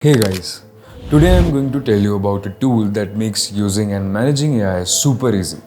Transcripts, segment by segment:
Hey guys, today I'm going to tell you about a tool that makes using and managing AI super easy,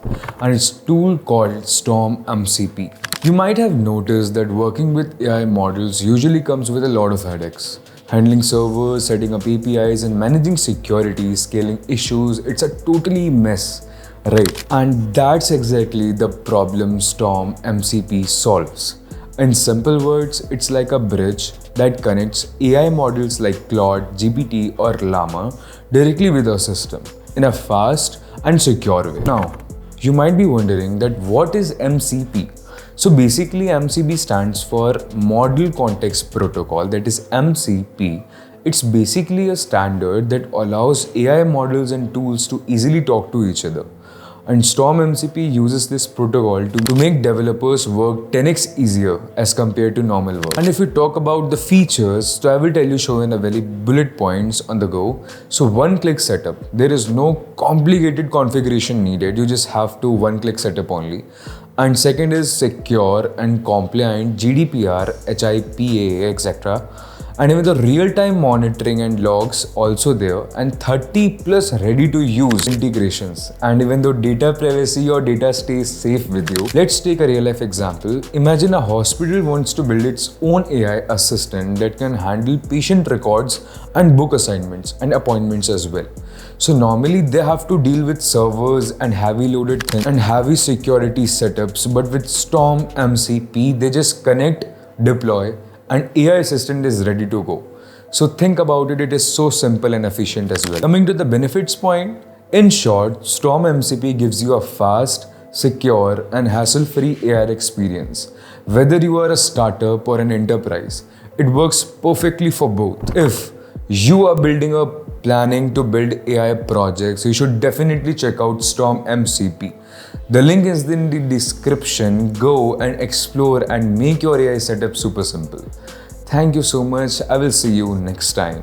and it's a tool called Storm MCP. You might have noticed that working with AI models usually comes with a lot of headaches. Handling servers, setting up APIs, and managing security, scaling issues, it's a totally mess, right? And that's exactly the problem Storm MCP solves. In simple words, it's like a bridge that connects AI models like Claude, GPT, or Llama directly with our system in a fast and secure way. Now, you might be wondering that what is MCP? So basically, MCP stands for Model Context Protocol, that is MCP. It's basically a standard that allows AI models and tools to easily talk to each other. And Storm MCP uses this protocol to make developers work 10x easier as compared to normal work. And if you talk about the features, so I will tell you show in a very bullet points on the go. So one-click setup. There is no complicated configuration needed. You just have to one-click setup only. And second is secure and compliant GDPR, HIPAA, etc. And even the real-time monitoring and logs also there, and 30 plus ready to use integrations. And even though data privacy or data stays safe with you, let's take a real life example. Imagine a hospital wants to build its own AI assistant that can handle patient records and book assignments and appointments as well. So normally they have to deal with servers and heavy loaded things and heavy security setups, but with Storm MCP they just connect, deploy, and AI assistant is ready to go. So think about it, it is so simple and efficient as well. Coming to the benefits point, in short, Storm MCP gives you a fast, secure, and hassle-free AI experience. Whether you are a startup or an enterprise, it works perfectly for both. If you are planning to build AI projects, you should definitely check out Storm MCP. The link is in the description. Go and explore and make your AI setup super simple. Thank you so much. I will see you next time.